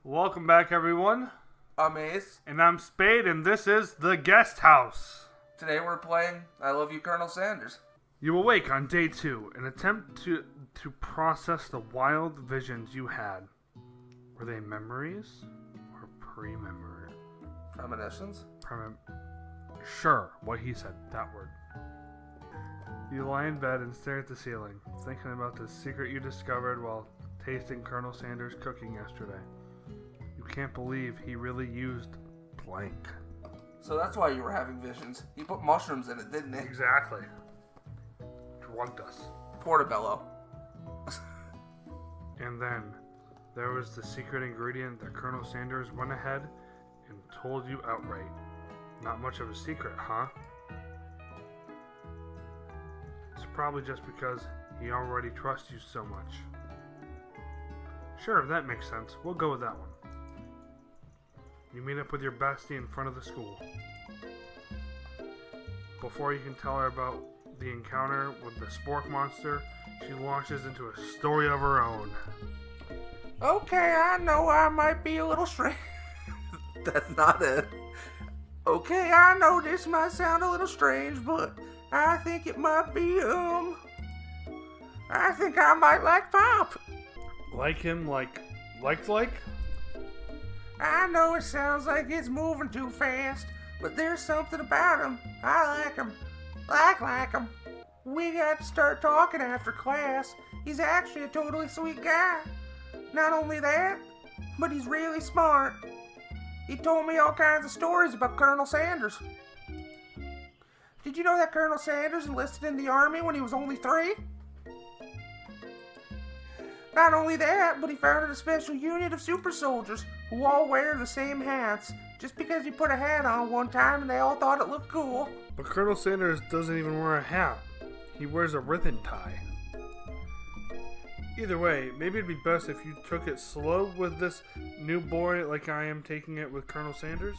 Welcome back, everyone. I'm Ace. And I'm Spade, and this is The Guest House. Today we're playing I Love You, Colonel Sanders. You awake on day 2, an attempt to process the wild visions you had. Were they memories or pre-memory? Premonitions? Sure, what he said, that word. You lie in bed and stare at the ceiling, thinking about the secret you discovered while tasting Colonel Sanders' cooking yesterday. You can't believe he really used blank. So that's why you were having visions. He put mushrooms in it, didn't he? Exactly. Drugged us. Portobello. And then, there was the secret ingredient that Colonel Sanders went ahead and told you outright. Not much of a secret, huh? It's probably just because he already trusts you so much. Sure, that makes sense. We'll go with that one. You meet up with your bestie in front of the school. Before you can tell her about the encounter with the spork monster, she launches into a story of her own. Okay, I know I might be a little strange. That's not it. Okay, I know this might sound a little strange, but I think it might be, I think I might like Pop. Like him, like? I know it sounds like it's moving too fast, but there's something about him. I like him. Like him. We got to start talking after class. He's actually a totally sweet guy. Not only that, but he's really smart. He told me all kinds of stories about Colonel Sanders. Did you know that Colonel Sanders enlisted in the army when he was only 3? Not only that, but he founded a special unit of super soldiers who all wear the same hats just because he put a hat on one time and they all thought it looked cool. But Colonel Sanders doesn't even wear a hat. He wears a ribbon tie. Either way, maybe it'd be best if you took it slow with this new boy like I am taking it with Colonel Sanders.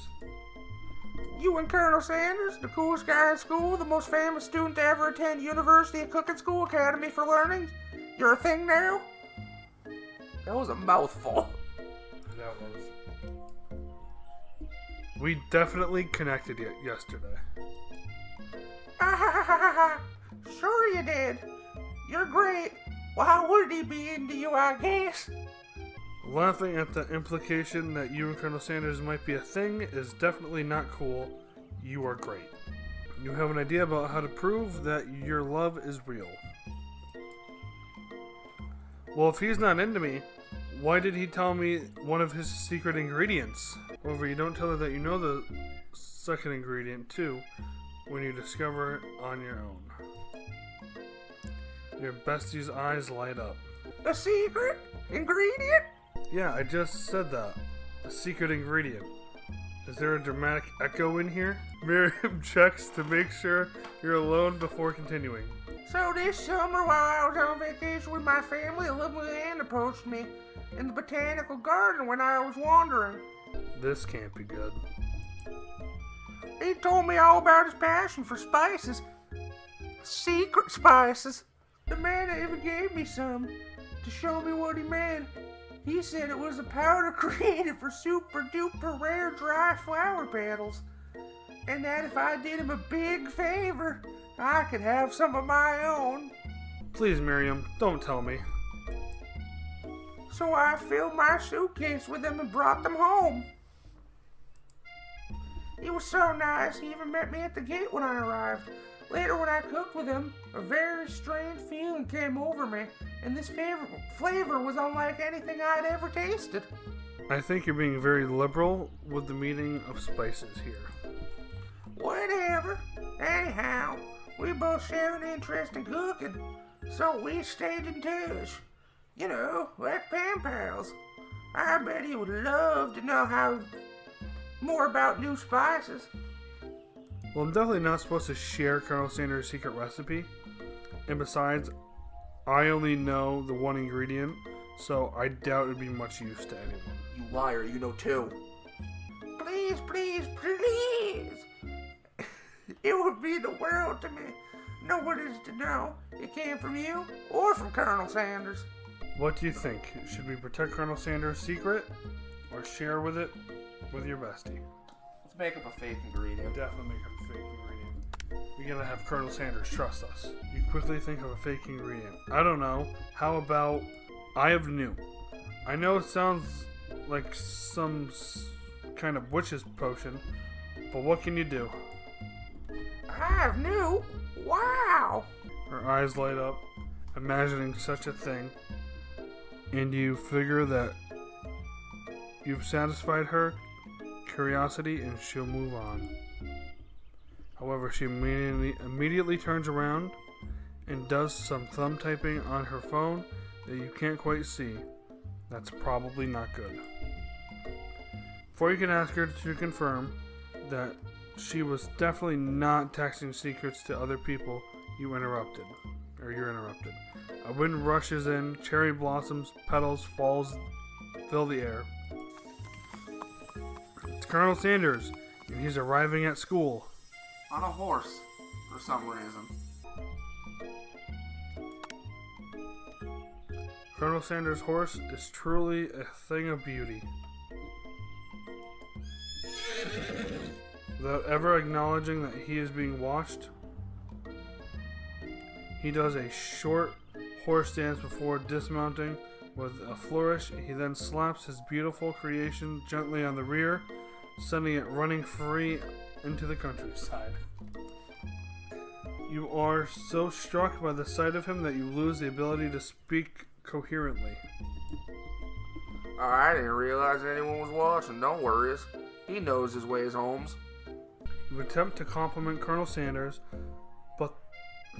You and Colonel Sanders, the coolest guy in school, the most famous student to ever attend University of Cooking School Academy for Learning, you're a thing now? That was a mouthful. That was. We definitely connected yesterday. Sure you did. You're great. Why would he be into you, I guess? Laughing at the implication that you and Colonel Sanders might be a thing is definitely not cool. You are great. You have an idea about how to prove that your love is real. Well, if he's not into me, why did he tell me one of his secret ingredients? However, you don't tell her that you know the second ingredient, too, when you discover it on your own. Your bestie's eyes light up. A secret ingredient? Yeah, I just said that. A secret ingredient. Is there a dramatic echo in here? Miriam checks to make sure you're alone before continuing. So this summer, while I was on vacation with my family, a little man approached me in the botanical garden when I was wandering. This can't be good. He told me all about his passion for spices. Secret spices. The man even gave me some to show me what he meant. He said it was a powder created for super duper rare dry flower petals. And that if I did him a big favor, I could have some of my own. Please, Miriam, don't tell me. So I filled my suitcase with them and brought them home. He was so nice, he even met me at the gate when I arrived. Later when I cooked with him, a very strange feeling came over me, and this flavor was unlike anything I'd ever tasted. I think you're being very liberal with the meaning of spices here. Whatever. Anyhow, we both share an interest in cooking, so we stayed in touch. You know, like pen pals. I bet he would love to know more about new spices. Well, I'm definitely not supposed to share Colonel Sanders' secret recipe. And besides, I only know the one ingredient, so I doubt it'd be much use to anyone. You liar, you know 2. Please, please, please. It would mean the world to me. No one is to know it came from you or from Colonel Sanders. What do you think? Should we protect Colonel Sanders' secret? or share with it with your bestie. Let's make up a fake ingredient. Definitely make up a fake ingredient. We gotta have Colonel Sanders trust us. You quickly think of a fake ingredient. I don't know. How about Eye of New? I know it sounds like some kind of witch's potion, but what can you do? Eye of New? Wow! Her eyes light up, imagining such a thing, and you figure that you've satisfied her curiosity and she'll move on. However, she immediately turns around and does some thumb typing on her phone that you can't quite see. That's probably not good. Before you can ask her to confirm that she was definitely not texting secrets to other people, you're interrupted. A wind rushes in, cherry blossoms, petals, fill the air. It's Colonel Sanders, and he's arriving at school. On a horse, for some reason. Colonel Sanders' horse is truly a thing of beauty. Without ever acknowledging that he is being watched, he does a short horse dance before dismounting with a flourish. He then slaps his beautiful creation gently on the rear, sending it running free into the countryside. You are so struck by the sight of him that you lose the ability to speak coherently. I didn't realize anyone was watching. Don't worry. He knows his ways home. You attempt to compliment Colonel Sanders, but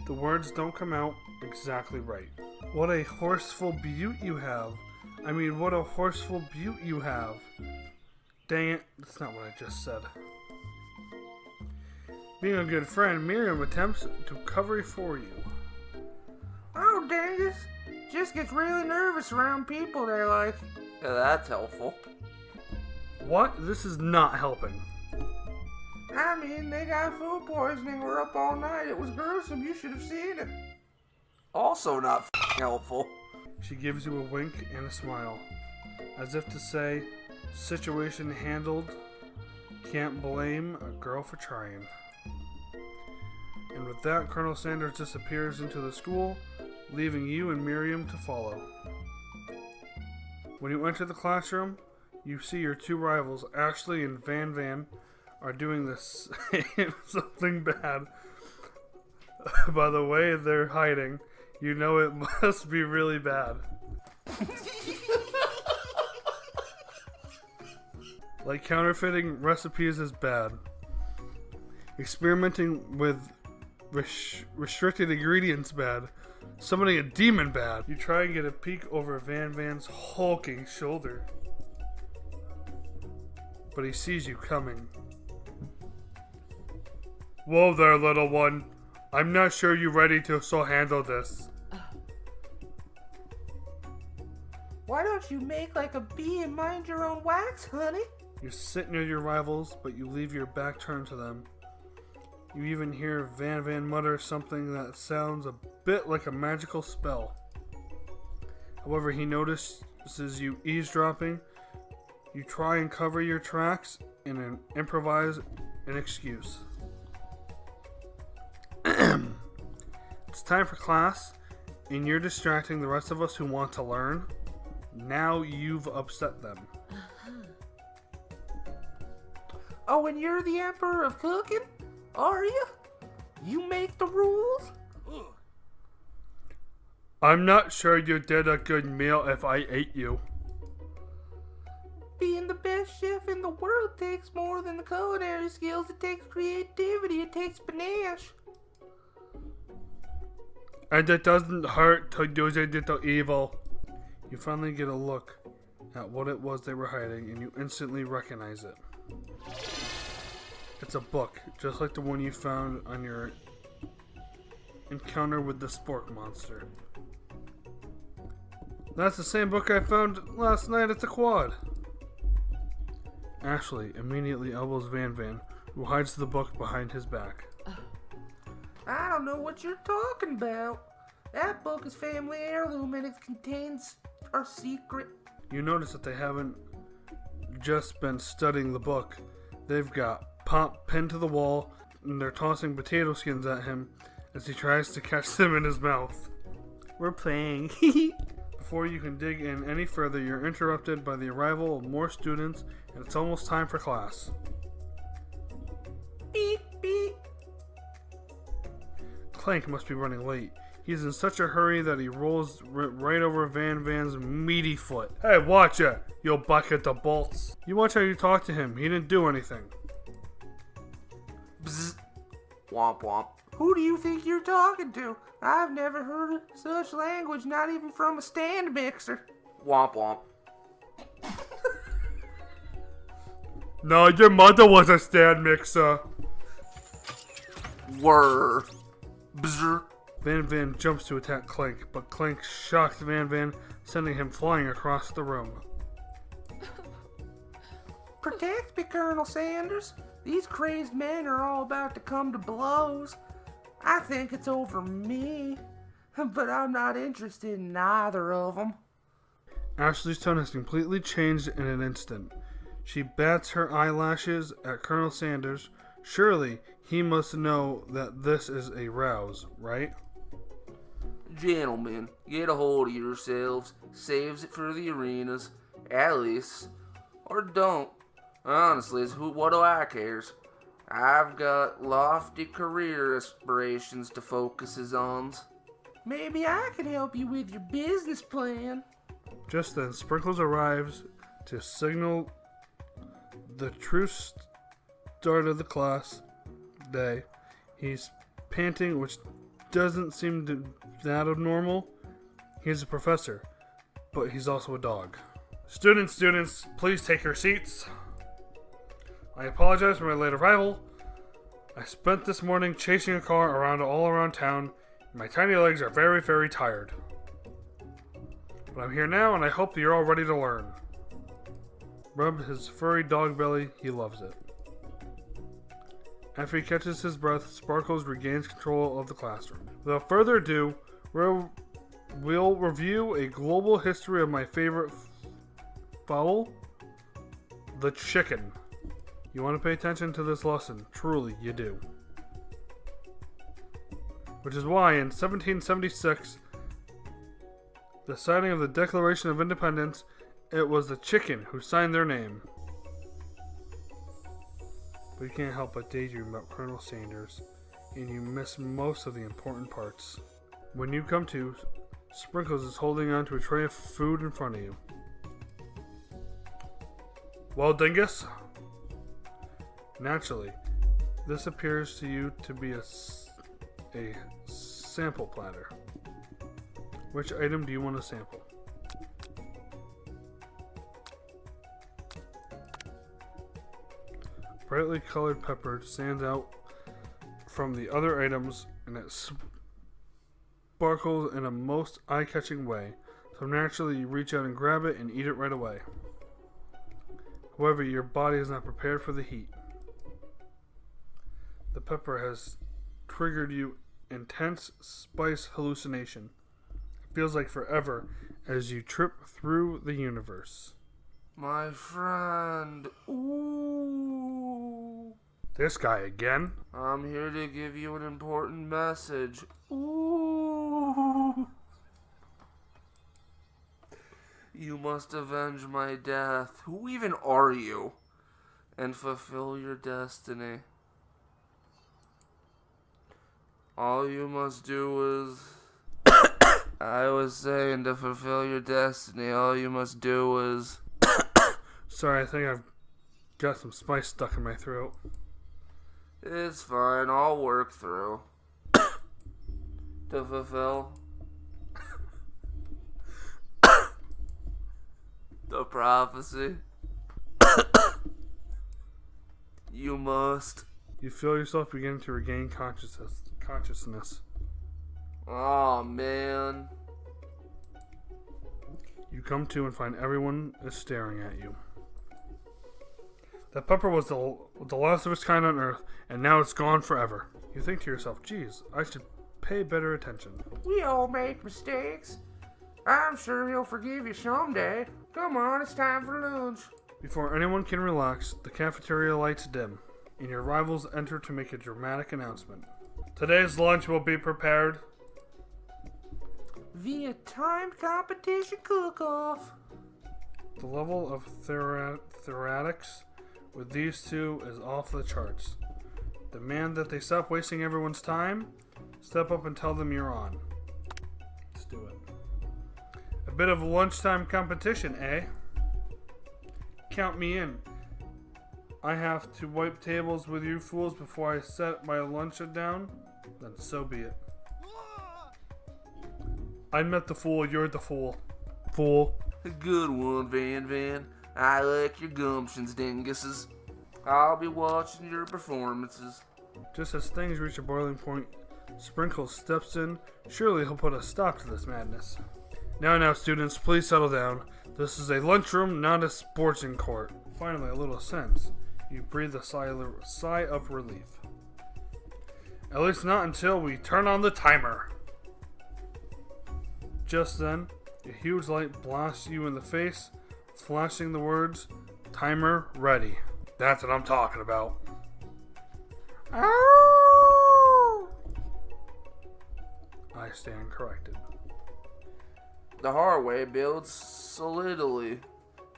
the words don't come out exactly right. What a horseful beaut you have. I mean, what a horseful beaut you have. Dang it, that's not what I just said. Being a good friend, Miriam attempts to cover for you. Oh, Dingus. Just gets really nervous around people they like. Yeah, that's helpful. What? This is not helping. I mean, they got food poisoning. We're up all night. It was gruesome. You should have seen it. Also not helpful. She gives you a wink and a smile, as if to say, situation handled. Can't blame a girl for trying. And with that, Colonel Sanders disappears into the school, leaving you and Miriam to follow. When you enter the classroom, you see your two rivals, Ashley and Van Van, are doing this something bad. By the way they're hiding, you know it must be really bad. Like counterfeiting recipes is bad. Experimenting with restricted ingredients bad. Summoning a demon bad. You try and get a peek over Van Van's hulking shoulder, but he sees you coming. Whoa there, little one. I'm not sure you're ready to handle this. Why don't you make like a bee and mind your own wax, honey? You sit near your rivals, but you leave your back turned to them. You even hear Van Van mutter something that sounds a bit like a magical spell. However, he notices you eavesdropping. You try and cover your tracks and improvise an excuse. It's time for class, and you're distracting the rest of us who want to learn. Now you've upset them. Oh, and you're the Emperor of Cooking? Are you? You make the rules? I'm not sure you did a good meal if I ate you. Being the best chef in the world takes more than the culinary skills. It takes creativity. It takes panache. And it doesn't hurt to use it to evil. You finally get a look at what it was they were hiding, and you instantly recognize it. It's a book, just like the one you found on your encounter with the spork monster. That's the same book I found last night at the quad. Ashley immediately elbows Van Van, who hides the book behind his back. I don't know what you're talking about. That book is family heirloom and it contains our secret. You notice that they haven't just been studying the book. They've got Pop pinned to the wall, and they're tossing potato skins at him as he tries to catch them in his mouth. We're playing. Before you can dig in any further, you're interrupted by the arrival of more students, and it's almost time for class. Beep, beep. Clank must be running late. He's in such a hurry that he rolls right over Van Van's meaty foot. Hey, watch it, you bucket of bolts. You watch how you talk to him. He didn't do anything. Bzz. Womp womp. Who do you think you're talking to? I've never heard such language, not even from a stand mixer. Womp womp. No, your mother was a stand mixer. Whir. Bzz. Van Van jumps to attack Clank, but Clank shocks Van Van, sending him flying across the room. Protect me, Colonel Sanders. These crazed men are all about to come to blows. I think it's over me, but I'm not interested in either of them. Ashley's tone has completely changed in an instant. She bats her eyelashes at Colonel Sanders. Surely he must know that this is a rouse, right? Gentlemen, get a hold of yourselves. Saves it for the arenas, at least. Or don't. Honestly, what do I cares? I've got lofty career aspirations to focus on. Maybe I can help you with your business plan. Just then, Sprinkles arrives to signal the true start of the class day. He's panting, which doesn't seem to that abnormal. He's a professor, but he's also a dog. Students, please take your seats. I apologize for my late arrival. I spent this morning chasing a car all around town, and my tiny legs are very, very tired. But I'm here now, and I hope that you're all ready to learn. Rub his furry dog belly, he loves it. After he catches his breath, Sparkles regains control of the classroom. Without further ado, we'll review a global history of my favorite fowl, the chicken. You want to pay attention to this lesson. Truly, you do. Which is why in 1776, the signing of the Declaration of Independence, it was the chicken who signed their name. But you can't help but daydream about Colonel Sanders, and you miss most of the important parts. When you come to, Sprinkles is holding on to a tray of food in front of you. Well, Dingus? Naturally, this appears to you to be a sample platter. Which item do you want to sample? Brightly colored pepper stands out from the other items, and it sparkles in a most eye-catching way, so naturally you reach out and grab it and eat it right away. However, your body is not prepared for the heat. The pepper has triggered you intense spice hallucination. It feels like forever as you trip through the universe. My friend. Ooh. This guy again? I'm here to give you an important message. Ooh. You must avenge my death. Who even are you? And fulfill your destiny. All you must do is... I was saying, to fulfill your destiny, all you must do is... Sorry, I think I've got some spice stuck in my throat. It's fine, I'll work through. To fulfill... the prophecy. You must... You feel yourself beginning to regain consciousness. Oh, man. You come to and find everyone is staring at you. That pepper was the last of its kind on Earth, and now it's gone forever. You think to yourself, geez, I should pay better attention. We all make mistakes. I'm sure he'll forgive you someday. Come on, it's time for lunch. Before anyone can relax, the cafeteria lights dim, and your rivals enter to make a dramatic announcement. Today's lunch will be prepared via timed competition cook-off. The level of theoretics with these two is off the charts. Demand that they stop wasting everyone's time. Step up and tell them you're on. Let's do it. A bit of lunchtime competition, eh? Count me in. I have to wipe tables with you fools before I set my lunch down? Then so be it. I'm not the fool, you're the fool. Fool. A good one, Van Van. I like your gumptions, dinguses. I'll be watching your performances. Just as things reach a boiling point, Sprinkles steps in. Surely he'll put a stop to this madness. Now, students, please settle down. This is a lunchroom, not a sporting court. Finally, a little sense. You breathe a sigh of relief. At least not until we turn on the timer. Just then, a huge light blasts you in the face, flashing the words, "Timer ready." That's what I'm talking about. Ow! I stand corrected. The hard way builds solidly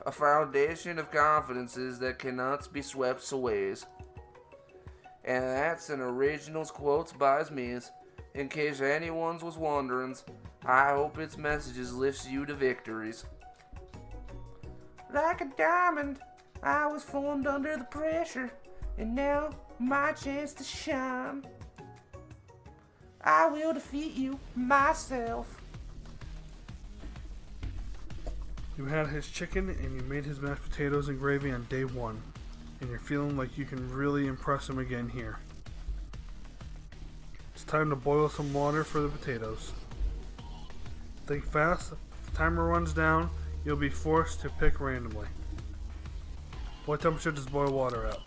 a foundation of confidences that cannot be swept away. And that's an originals quotes by Smith. In case anyone was wondering, I hope its messages lifts you to victories. Like a diamond, I was formed under the pressure, and now my chance to shine. I will defeat you myself. You had his chicken and you made his mashed potatoes and gravy on day one, and you're feeling like you can really impress him again here. It's time to boil some water for the potatoes. Think fast. If the timer runs down, you'll be forced to pick randomly. What temperature does boiled water at?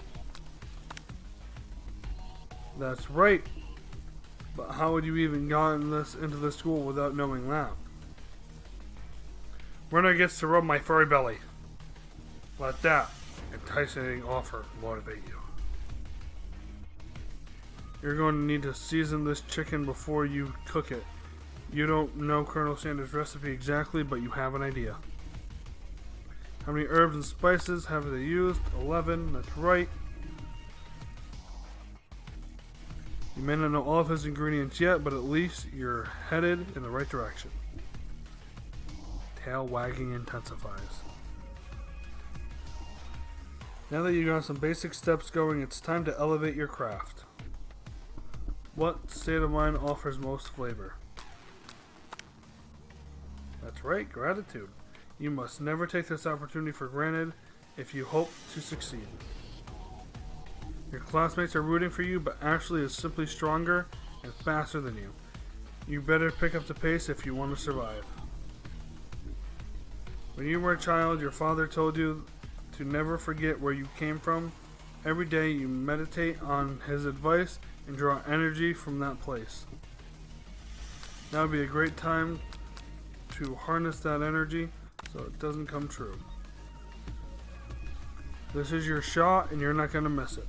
That's right. But how would you even gotten this into the school without knowing that? Runner gets to rub my furry belly. Let that enticing offer motivate you. You're going to need to season this chicken before you cook it. You don't know Colonel Sanders' recipe exactly, but you have an idea. How many herbs and spices have they used? 11, that's right. You may not know all of his ingredients yet, but at least you're headed in the right direction. Tail wagging intensifies. Now that you got some basic steps going, it's time to elevate your craft. What state of mind offers most flavor? That's right, gratitude. You must never take this opportunity for granted if you hope to succeed. Your classmates are rooting for you, but Ashley is simply stronger and faster than you. You better pick up the pace if you want to survive. When you were a child, your father told you to never forget where you came from. Every day you meditate on his advice and draw energy from that place. Now would be a great time to harness that energy so it doesn't come true. This is your shot and you're not going to miss it.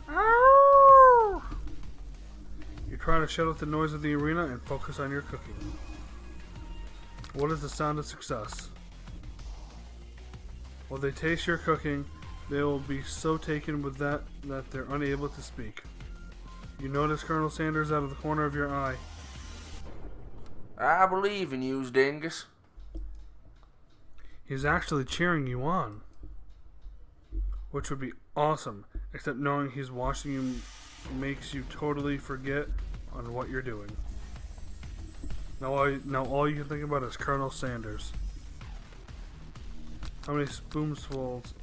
Ow! You try to shut out the noise of the arena and focus on your cooking. What is the sound of success? While they taste your cooking, they will be so taken with that they're unable to speak. You notice Colonel Sanders out of the corner of your eye. I believe in you, dingus. He's actually cheering you on. Which would be awesome, except knowing he's watching you makes you totally forget on what you're doing. Now all you can think about is Colonel Sanders. How many spoonfuls?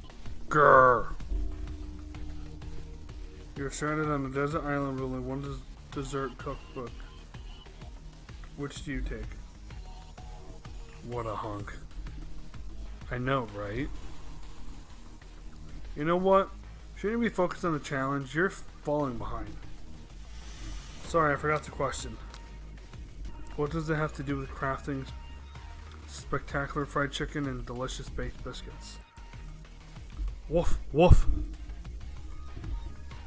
Grrr! You're stranded on a desert island with only one dessert cookbook. Which do you take? What a hunk. I know, right? You know what? Shouldn't you be focused on the challenge? You're falling behind. Sorry, I forgot the question. What does it have to do with crafting spectacular fried chicken and delicious baked biscuits? Woof, woof.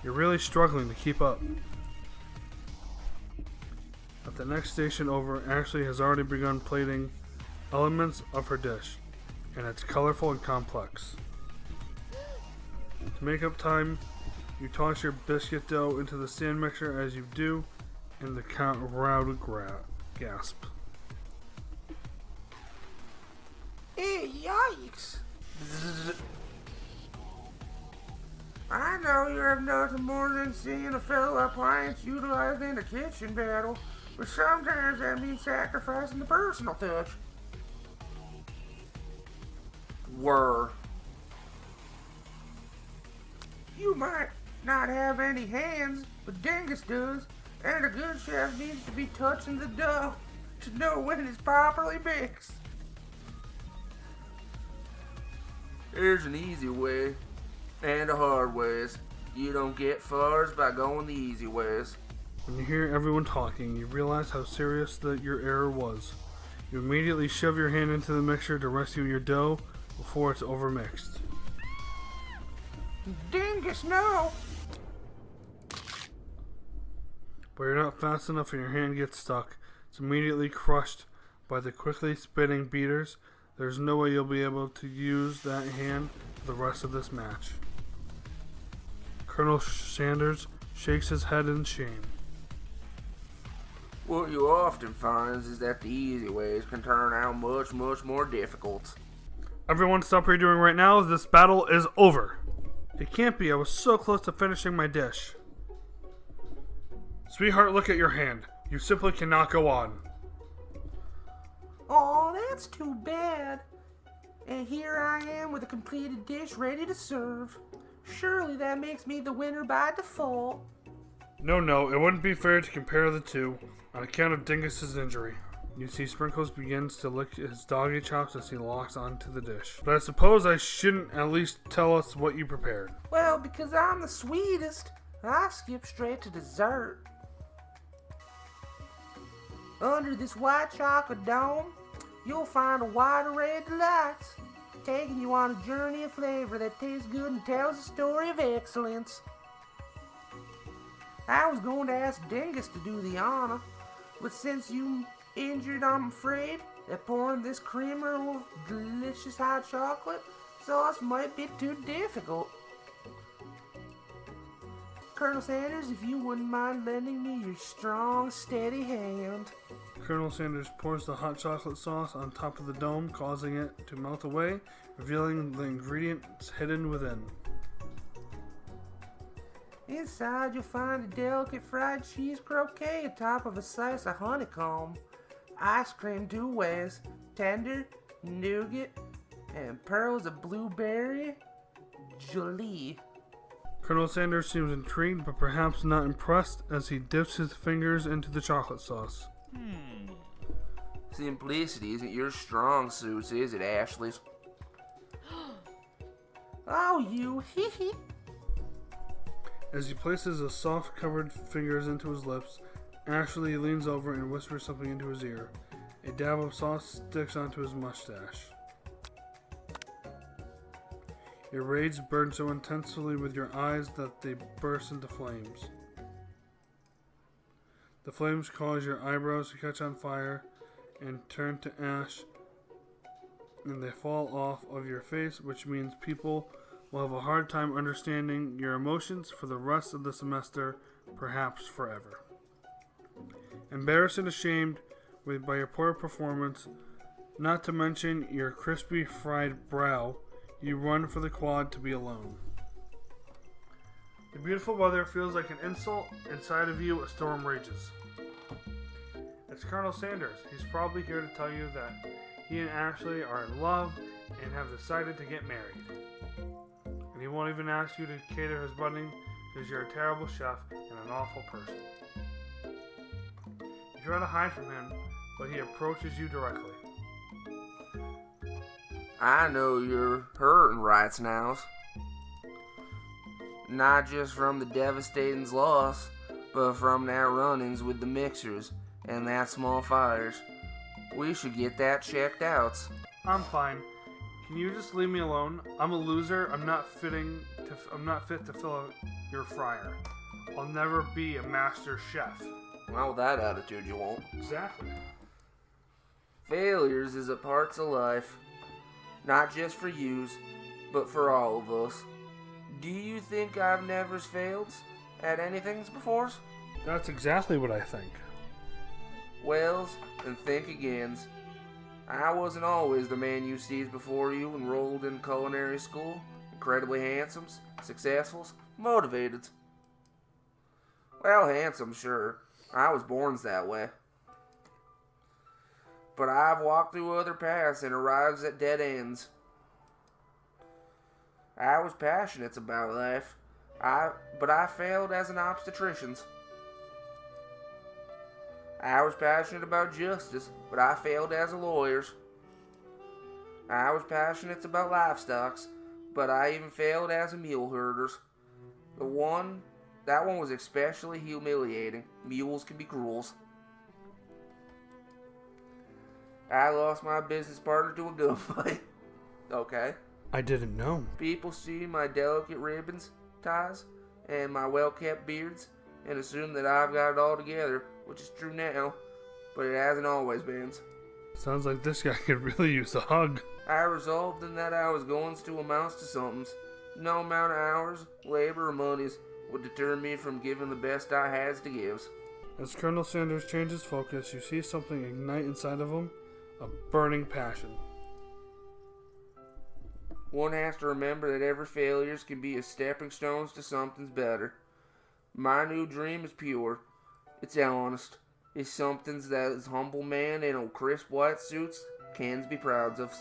You're really struggling to keep up. At the next station over, Ashley has already begun plating elements of her dish, and it's colorful and complex. To make up time, you toss your biscuit dough into the stand mixer as you do, and the crowd gasps. Hey, yikes! I know you have nothing more than seeing a fellow appliance utilized in a kitchen battle, but sometimes that means sacrificing the personal touch. Were. You might not have any hands, but Dingus does, and a good chef needs to be touching the dough to know when it's properly mixed. There's an easy way and a hard ways. You don't get far by going the easy ways. When you hear everyone talking, you realize how serious your error was. You immediately shove your hand into the mixer to rescue your dough before it's overmixed. Dingus, no! But you're not fast enough and your hand gets stuck. It's immediately crushed by the quickly spinning beaters. There's no way you'll be able to use that hand for the rest of this match. Colonel Sanders shakes his head in shame. What you often find is that the easy ways can turn out much, much more difficult. Everyone stop what you're doing right now. This battle is over. It can't be. I was so close to finishing my dish. Sweetheart, look at your hand. You simply cannot go on. Oh, that's too bad. And here I am with a completed dish ready to serve. Surely that makes me the winner by default. No, it wouldn't be fair to compare the two on account of Dingus's injury. You see Sprinkles begins to lick his doggy chops as he locks onto the dish. But I suppose I shouldn't at least tell us what you prepared. Well, because I'm the sweetest, I skip straight to dessert. Under this white chocolate dome, you'll find a wide array of delights, taking you on a journey of flavor that tastes good and tells a story of excellence. I was going to ask Dingus to do the honor, but since you injured, I'm afraid that pouring this creamer of delicious hot chocolate sauce might be too difficult. Colonel Sanders, if you wouldn't mind lending me your strong, steady hand. Colonel Sanders pours the hot chocolate sauce on top of the dome, causing it to melt away, revealing the ingredients hidden within. Inside, you'll find a delicate fried cheese croquette atop of a slice of honeycomb, ice cream two ways, tender, nougat, and pearls of blueberry jelly. Colonel Sanders seems intrigued, but perhaps not impressed, as he dips his fingers into the chocolate sauce. Simplicity isn't your strong suit, is it, Ashley's? Oh, you, hee hee. As he places the soft covered fingers into his lips, Ashley leans over and whispers something into his ear. A dab of sauce sticks onto his mustache. Your rage burns so intensely with your eyes that they burst into flames. The flames cause your eyebrows to catch on fire and turn to ash, and they fall off of your face, which means people will have a hard time understanding your emotions for the rest of the semester, perhaps forever. Embarrassed and ashamed by your poor performance, not to mention your crispy fried brow, you run for the quad to be alone. The beautiful weather feels like an insult. Inside of you, a storm rages. It's Colonel Sanders. He's probably here to tell you that he and Ashley are in love and have decided to get married. And he won't even ask you to cater his wedding because you're a terrible chef and an awful person. You try to hide from him, but he approaches you directly. I know you're hurting right now. Not just from the devastating loss, but from that run-ins with the mixers and that small fires. We should get that checked out. I'm fine. Can you just leave me alone? I'm a loser. I'm not fit to fill your fryer. I'll never be a master chef. Well, with that attitude, you won't. Exactly. Failures is a parts of life. Not just for yous, but for all of us. Do you think I've never failed at anything before? That's exactly what I think. Wells, and think agains. I wasn't always the man you sees before you enrolled in culinary school. Incredibly handsome, successful, motivated. Well, handsome, sure. I was born that way. But I've walked through other paths and arrived at dead ends. I was passionate about life, but I failed as an obstetrician. I was passionate about justice, but I failed as a lawyer. I was passionate about livestock, but I even failed as a mule herder. That one was especially humiliating. Mules can be cruel. I lost my business partner to a gunfight. Okay. I didn't know. People see my delicate ribbons, ties, and my well-kept beards, and assume that I've got it all together, which is true now, but it hasn't always been. Sounds like this guy could really use a hug. I resolved in that I was going to amount to something. No amount of hours, labor, or monies would deter me from giving the best I has to give. As Colonel Sanders changes focus, you see something ignite inside of him, a burning passion. One has to remember that every failures can be a stepping stones to something's better. My new dream is pure. It's honest. It's something that this humble man in old crisp white suits can be proud of.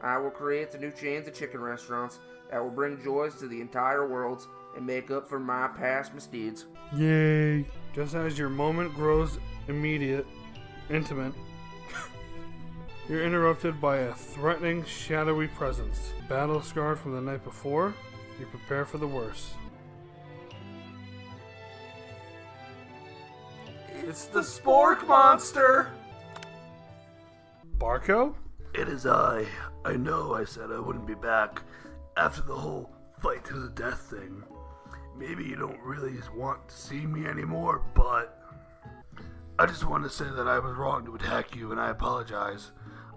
I will create the new chains of chicken restaurants that will bring joys to the entire world and make up for my past misdeeds. Yay! Just as your moment grows intimate, you're interrupted by a threatening, shadowy presence. Battle scarred from the night before, you prepare for the worst. It's the Spork Monster! Barco? It is I. I know I said I wouldn't be back after the whole fight to the death thing. Maybe you don't really want to see me anymore, but I just want to say that I was wrong to attack you, and I apologize.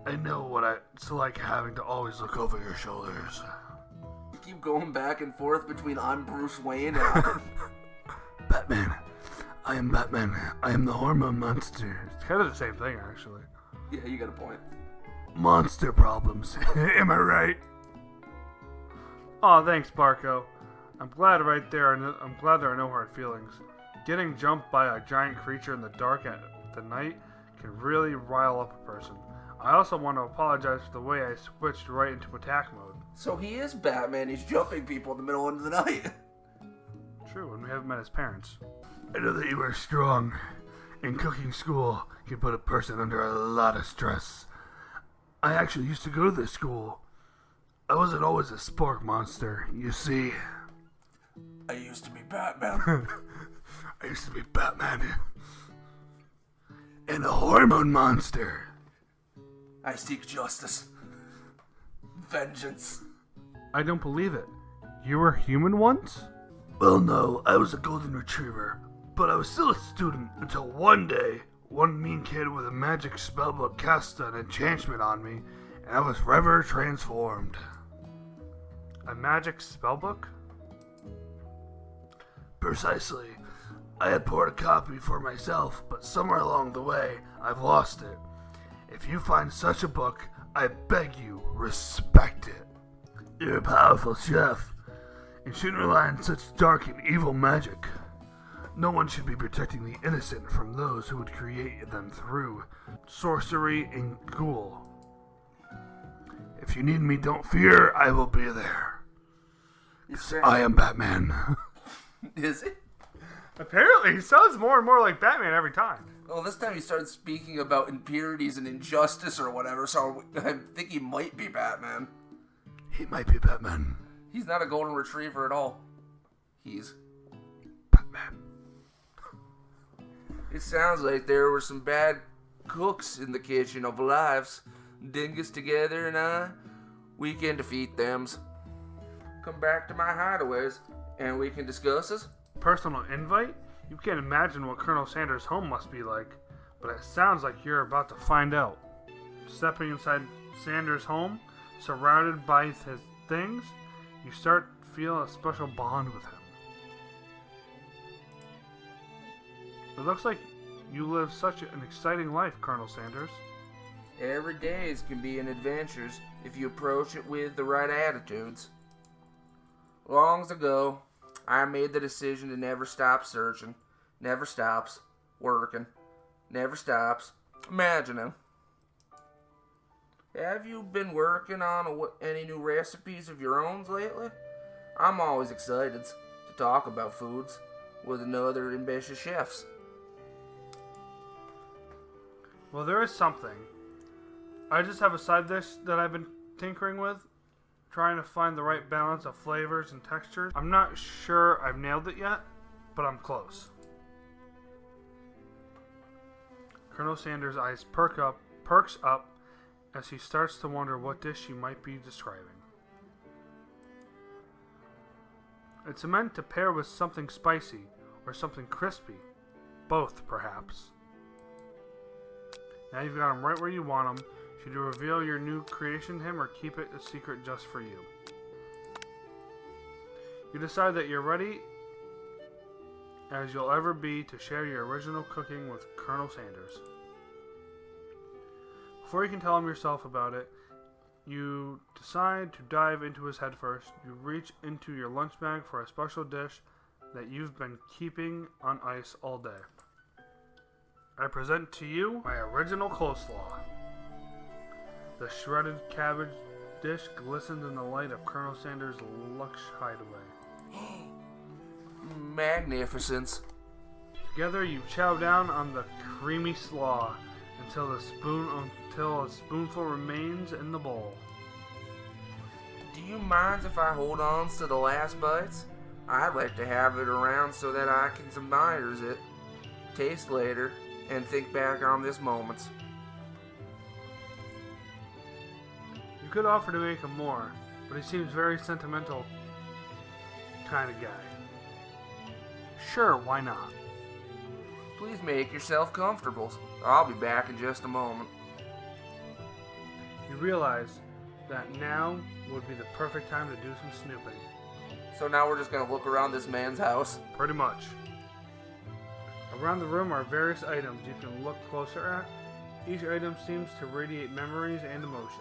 I know what it's like having to always look over your shoulders. You keep going back and forth between I'm Bruce Wayne and I'm... Batman. I am Batman. I am the hormone monster. It's kind of the same thing, actually. Yeah, you got a point. Monster problems. Am I right? Aw, thanks, Barco. I'm glad there are no hard feelings. Getting jumped by a giant creature in the dark at the night can really rile up a person. I also want to apologize for the way I switched right into attack mode. So he is Batman. He's jumping people in the middle of the night. True, and we haven't met his parents. I know that you are strong, and cooking school can put a person under a lot of stress. I actually used to go to this school. I wasn't always a spork monster, you see. I used to be Batman. I used to be Batman. And a hormone monster. I seek justice. Vengeance. I don't believe it. You were human once? Well, no, I was a golden retriever, but I was still a student until one day, one mean kid with a magic spellbook cast an enchantment on me, and I was forever transformed. A magic spellbook? Precisely. I had poured a copy for myself, but somewhere along the way, I've lost it. If you find such a book, I beg you, respect it. You're a powerful chef, and shouldn't rely on such dark and evil magic. No one should be protecting the innocent from those who would create them through sorcery and ghoul. If you need me, don't fear, I will be there. I am Batman. Is it? Apparently, he sounds more and more like Batman every time. Well, this time he started speaking about impurities and injustice or whatever, so I think he might be Batman. He might be Batman. He's not a golden retriever at all. He's Batman. It sounds like there were some bad cooks in the kitchen of lives. Dingus together and we can defeat thems. Come back to my hideaways and we can discuss this. Personal invite? You can't imagine what Colonel Sanders' home must be like, but it sounds like you're about to find out. Stepping inside Sanders' home, surrounded by his things, you start to feel a special bond with him. It looks like you live such an exciting life, Colonel Sanders. Every day can be an adventure if you approach it with the right attitudes. Long ago, I made the decision to never stop searching, never stops working, never stops imagining. Have you been working on any new recipes of your own lately? I'm always excited to talk about foods with another ambitious chefs. Well, there is something. I just have a side dish that I've been tinkering with, trying to find the right balance of flavors and textures. I'm not sure I've nailed it yet, but I'm close. Colonel Sanders' eyes perks up as he starts to wonder what dish she might be describing. It's meant to pair with something spicy or something crispy. Both, perhaps. Now you've got him right where you want him. Should you reveal your new creation to him or keep it a secret just for you? You decide that you're ready as you'll ever be to share your original cooking with Colonel Sanders. Before you can tell him yourself about it, you decide to dive into his head first. You reach into your lunch bag for a special dish that you've been keeping on ice all day. I present to you my original coleslaw. The shredded cabbage dish glistens in the light of Colonel Sanders' luxe hideaway. Magnificence. Together you chow down on the creamy slaw until a spoonful remains in the bowl. Do you mind if I hold on to the last bites? I'd like to have it around so that I can admire it, taste later, and think back on this moment. You could offer to make him more, but he seems very sentimental kind of guy. Sure, why not? Please make yourself comfortable. I'll be back in just a moment. You realize that now would be the perfect time to do some snooping. So now we're just going to look around this man's house. Pretty much. Around the room are various items you can look closer at. Each item seems to radiate memories and emotions.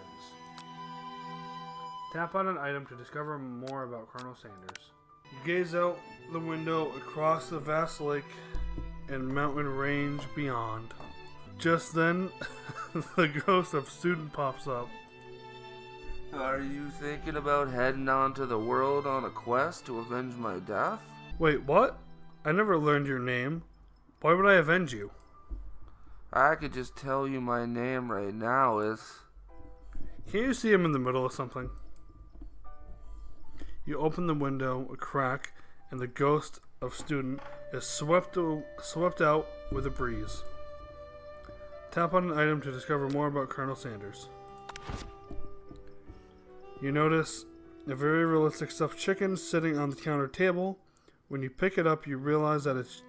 Tap on an item to discover more about Colonel Sanders. You gaze out the window across the vast lake and mountain range beyond. Just then, the ghost of Student pops up. Are you thinking about heading onto the world on a quest to avenge my death? Wait, what? I never learned your name. Why would I avenge you? I could just tell you my name right now is... Can't you see him in the middle of something? You open the window a crack, and the ghost of Student is swept out with a breeze. Tap on an item to discover more about Colonel Sanders. You notice a very realistic stuffed chicken sitting on the counter table. When you pick it up, you realize that it's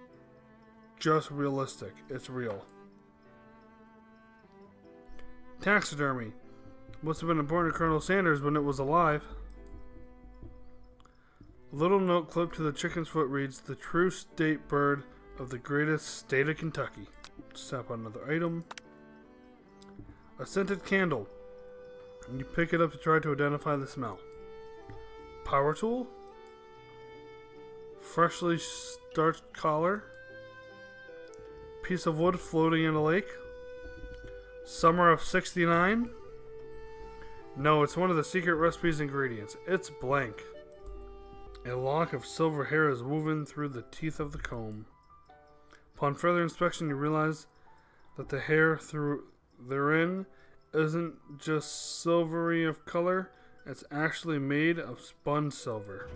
just realistic. It's real. Taxidermy. Must have been important to Colonel Sanders when it was alive. A little note clipped to the chicken's foot reads, "The true state bird of the greatest state of Kentucky." Tap on another item. A scented candle. And you pick it up to try to identify the smell. Power tool. Freshly starched collar. Piece of wood floating in a lake. Summer of '69. No, it's one of the secret recipe's ingredients. It's blank. A lock of silver hair is woven through the teeth of the comb. Upon further inspection, you realize that the hair therein isn't just silvery of color, it's actually made of spun silver.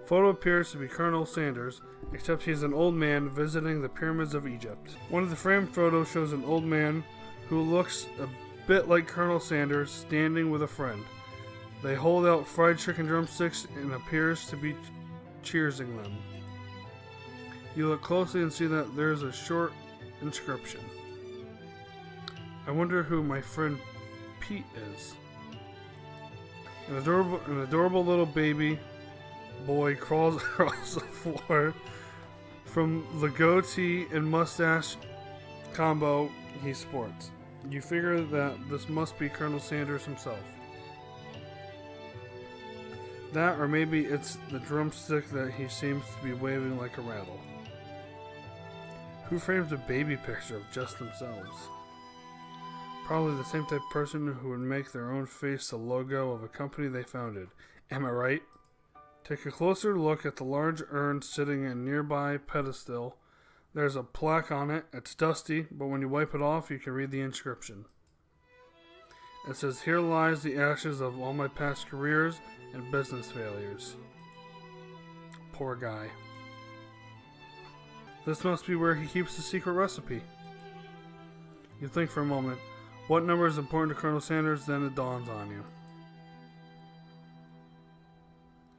Photo appears to be Colonel Sanders, except he's an old man visiting the pyramids of Egypt. One of the framed photos shows an old man who looks a bit like Colonel Sanders standing with a friend. They hold out fried chicken drumsticks and appears to be cheersing them. You look closely and see that there is a short inscription. I wonder who my friend Pete is. An adorable little baby boy crawls across the floor from the goatee and mustache combo he sports. You figure that this must be Colonel Sanders himself. That, or maybe it's the drumstick that he seems to be waving like a rattle. Who frames a baby picture of just themselves? Probably the same type of person who would make their own face the logo of a company they founded. Am I right? Take a closer look at the large urn sitting in a nearby pedestal. There's a plaque on it. It's dusty, but when you wipe it off, you can read the inscription. It says, "Here lies the ashes of all my past careers and business failures." Poor guy. This must be where he keeps the secret recipe. You think for a moment, what number is important to Colonel Sanders? Then it dawns on you.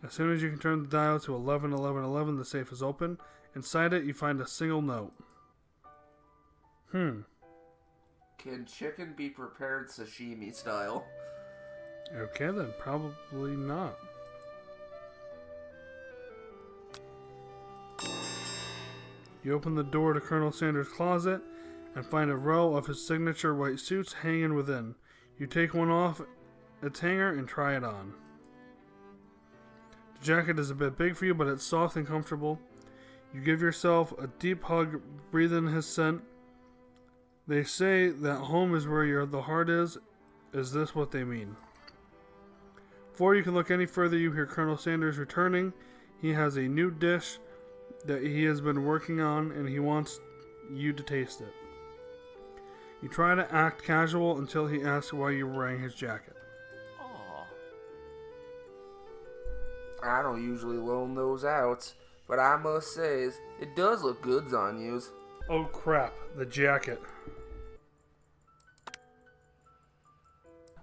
As soon as you can turn the dial to 111111, the safe is open. Inside it, you find a single note. Can chicken be prepared sashimi style? Okay then, probably not. You open the door to Colonel Sanders' closet and find a row of his signature white suits hanging within. You take one off its hanger and try it on. The jacket is a bit big for you, but it's soft and comfortable. You give yourself a deep hug, breathe in his scent. They say that home is where the heart is. Is this what they mean? Before you can look any further, you hear Colonel Sanders returning. He has a new dish that he has been working on, and he wants you to taste it. You try to act casual until he asks why you're wearing his jacket. Aww. I don't usually loan those out, but I must say, it does look good on you. Oh crap, the jacket.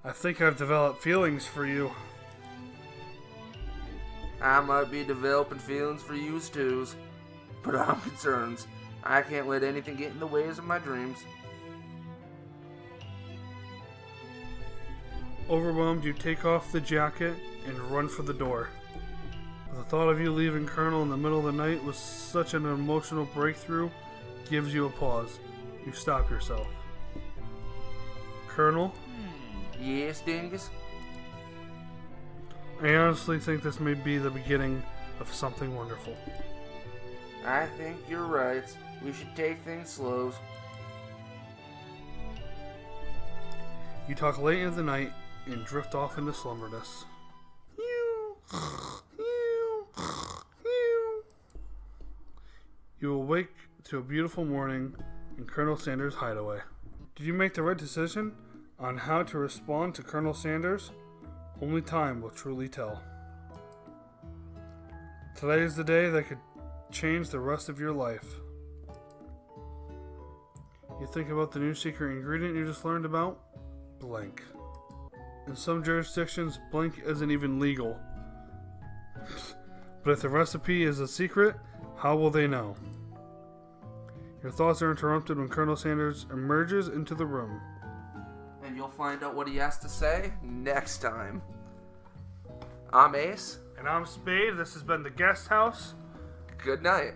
I think I've developed feelings for you. I might be developing feelings for you too, but I'm concerned. I can't let anything get in the ways of my dreams. Overwhelmed, you take off the jacket and run for the door. The thought of you leaving Colonel in the middle of the night was such an emotional breakthrough, gives you a pause. You stop yourself. Colonel? Yes, Dingus? I honestly think this may be the beginning of something wonderful. I think you're right. We should take things slow. You talk late into the night and drift off into slumberness. You awake to a beautiful morning in Colonel Sanders' hideaway. Did you make the right decision on how to respond to Colonel Sanders? Only time will truly tell. Today is the day that could change the rest of your life. You think about the new secret ingredient you just learned about? Blank. In some jurisdictions, blank isn't even legal. But if the recipe is a secret, how will they know? Your thoughts are interrupted when Colonel Sanders emerges into the room. And you'll find out what he has to say next time. I'm Ace. And I'm Spade. This has been The Guest House. Good night.